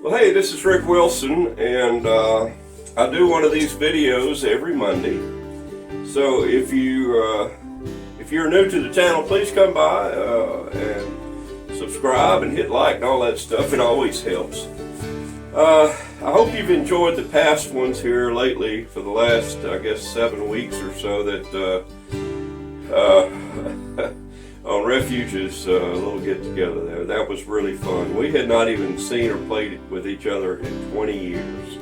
Well, hey, this is Rick Wilson, and I do one of these videos every Monday. So if you're new to the channel, please come by and subscribe and hit like and all that stuff. It always helps. I hope you've enjoyed the past ones here lately for the last, I guess, 7 weeks or so that on Refuge's little get-together there. That was really fun. We had not even seen or played with each other in 20 years.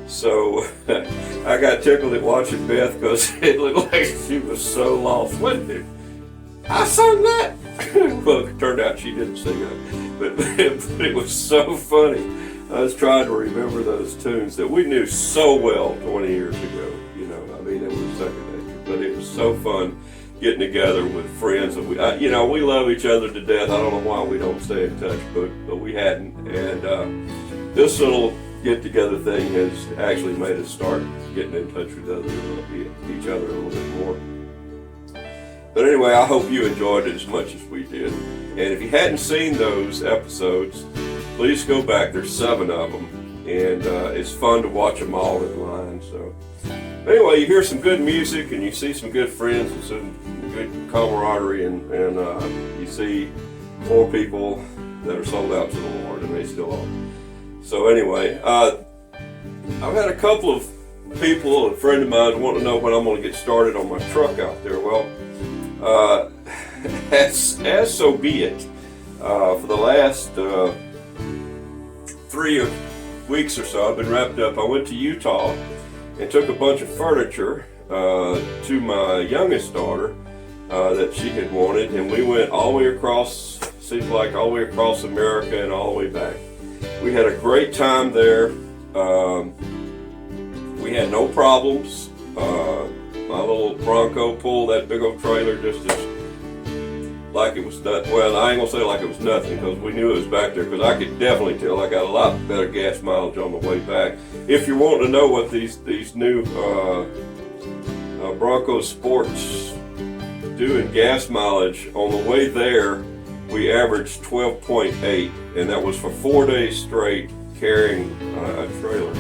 So I got tickled at watching Beth because it looked like she was so lost. What? I sung that? Well, it turned out she didn't sing it. But it was so funny. I was trying to remember those tunes that we knew so well 20 years ago. You know, I mean, it was second nature. But it was so fun getting together with friends. And we love each other to death. I don't know why we don't stay in touch, but we hadn't. And this little get-together thing has actually made us start getting in touch with each other a little bit more. But anyway, I hope you enjoyed it as much as we did. And if you hadn't seen those episodes, please go back. There's 7 of them, and it's fun to watch them all in line. So anyway, you hear some good music, and you see some good friends, and some good camaraderie, and you see 4 people that are sold out to the Lord, and they still are. So anyway, I've had a couple of people, a friend of mine, want to know when I'm going to get started on my truck out there. Well, as so be it. For the last 3 weeks or so, I've been wrapped up. I went to Utah and took a bunch of furniture to my youngest daughter that she had wanted, and we went all the way across, seems like all the way across America and all the way back. We had a great time there. We had no problems. My little Bronco pulled that big old trailer just as like it was nothing. Well, I ain't gonna say like it was nothing because we knew it was back there, because I could definitely tell I got a lot better gas mileage on the way back. If you're wanting to know what these new Bronco Sports do in gas mileage, on the way there we averaged 12.8, and that was for 4 days straight carrying a trailer.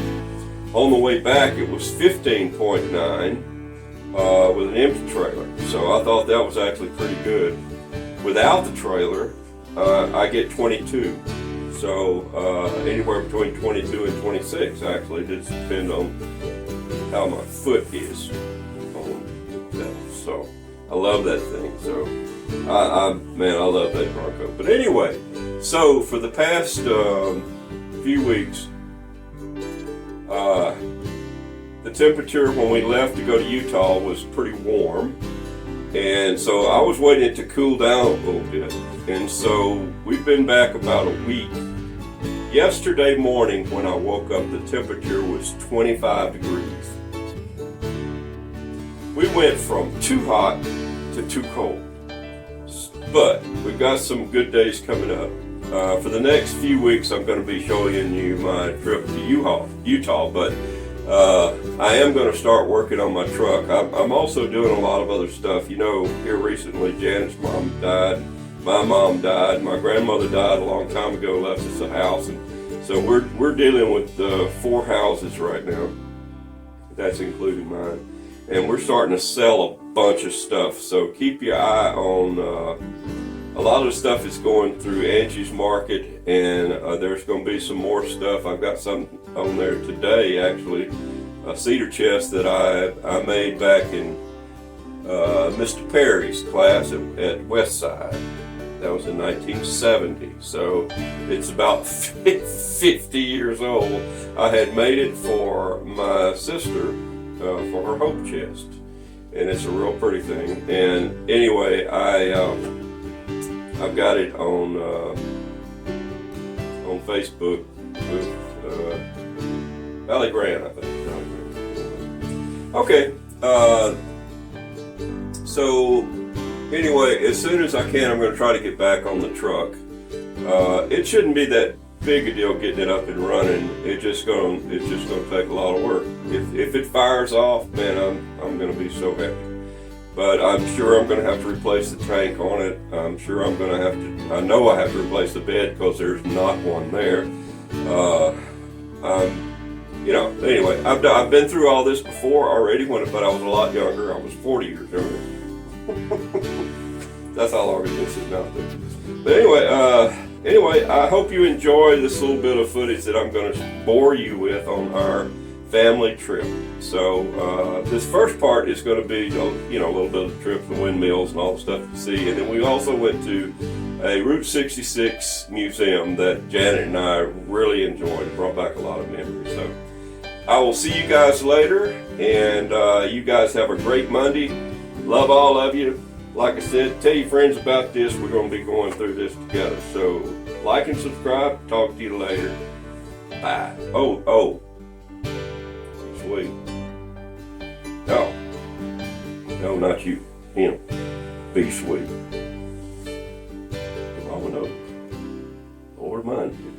On the way back it was 15.9 with an empty trailer, so I thought that was actually pretty good. Without the trailer, I get 22, so anywhere between 22 and 26 actually. It just depends on how my foot is on that. So I love that thing. So I love that Bronco. But anyway, so for the past few weeks, the temperature when we left to go to Utah was pretty warm, and so I was waiting it to cool down a little bit. And so we've been back about a week. Yesterday morning when I woke up, the temperature was 25 degrees. We went from too hot to too cold. But we've got some good days coming up. For the next few weeks, I'm going to be showing you my trip to Utah, but I am going to start working on my truck. I'm also doing a lot of other stuff. You know, here recently, Janet's mom died, my mom died, my grandmother died a long time ago, left us a house, and so we're dealing with 4 houses right now. That's including mine. And we're starting to sell a bunch of stuff, so keep your eye on a lot of the stuff is going through Angie's Market, and there's going to be some more stuff. I've got something on there today, actually, a cedar chest that I made back in Mr. Perry's class at Westside. That was in 1970, so it's about 50 years old. I had made it for my sister for her hope chest, and it's a real pretty thing. And anyway, I've got it on Facebook with Valley Grant, I think. Okay, so anyway, as soon as I can, I'm going to try to get back on the truck. It shouldn't be that big a deal getting it up and running. It's just going to take a lot of work. If it fires off, man, I'm going to be so happy. But I'm sure I'm going to have to replace the tank on it. I'm sure I'm going to have to, I know I have to replace the bed because there's not one there. You know, anyway, I've been through all this before already, but I was a lot younger. I was 40 years younger. That's how long it's been sitting out there. But anyway, I hope you enjoy this little bit of footage that I'm going to bore you with on our family trip. So this first part is going to be, you know, a little bit of the trip, the windmills and all the stuff to see. And then we also went to a Route 66 museum that Janet and I really enjoyed. It brought back a lot of memories. So I will see you guys later, and you guys have a great Monday. Love all of you. Like I said, tell your friends about this. We're going to be going through this together. So like and subscribe. Talk to you later. Bye. Oh. Sweet. No, not you. Him. Be sweet. Wrong note. Lord mind you.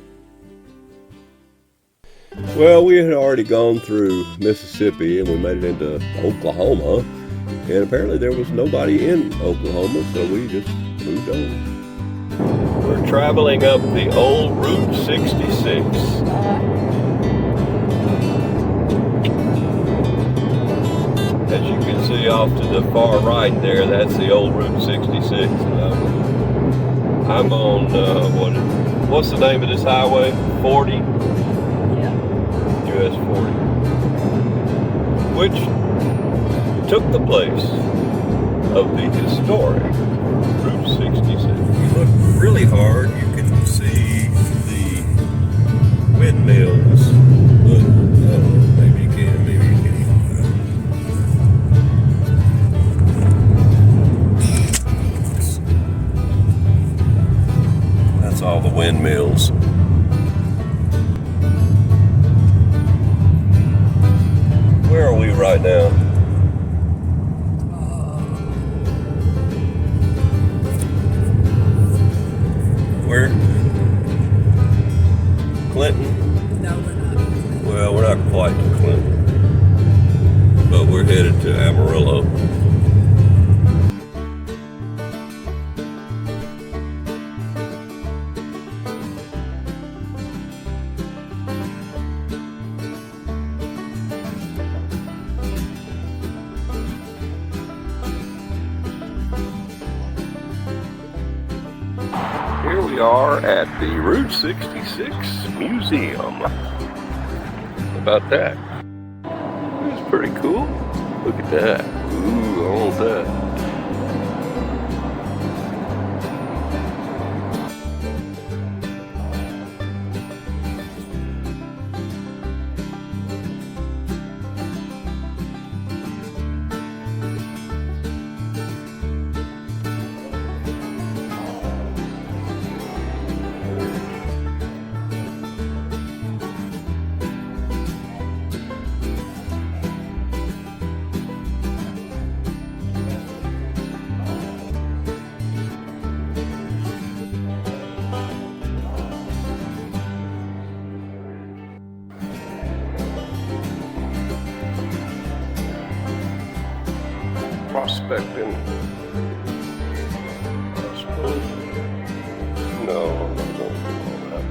Well, we had already gone through Mississippi and we made it into Oklahoma. And apparently there was nobody in Oklahoma, so we just moved on. We're traveling up the old Route 66. As you can see off to the far right there, that's the old Route 66. I'm on, what's the name of this highway? 40? Yeah. US 40. Which took the place of the historic Route 66. If you look really hard, you can see the windmills. Look, maybe you can, maybe you can't. That's all the windmills. Where are we right now? Where? Clinton? No, we're not. Well, we're not quite to Clinton, but we're headed to Amarillo. Here we are at the Route 66 Museum. How about that? It's pretty cool. Look at that. Ooh, I want that. Prospecting. I suppose. No, I'm not going to do all that.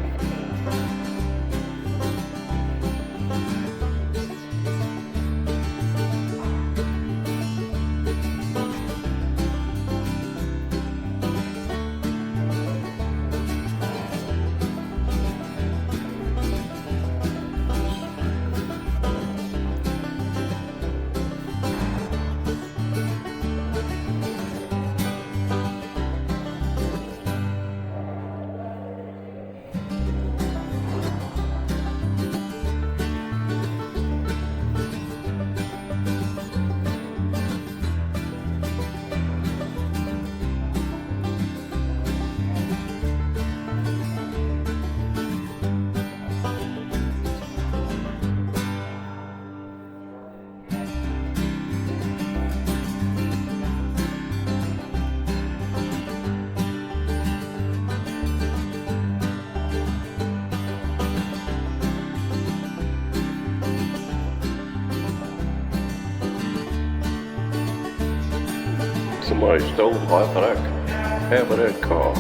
Somebody stole half of that car.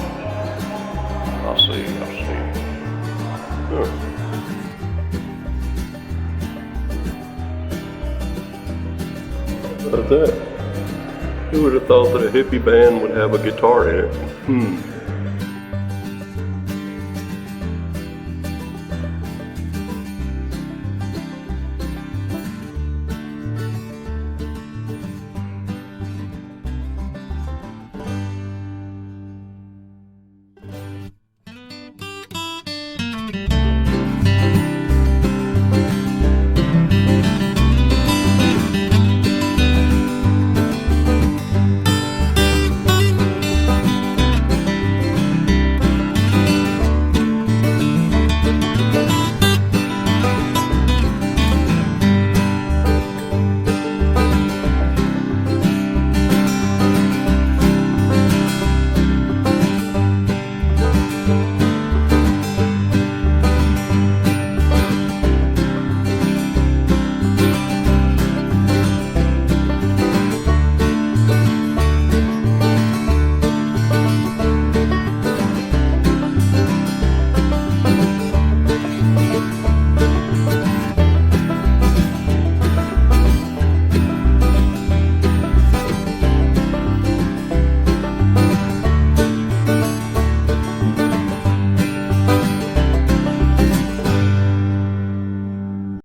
I see. Huh. about that? Who would have thought that a hippie band would have a guitar in it?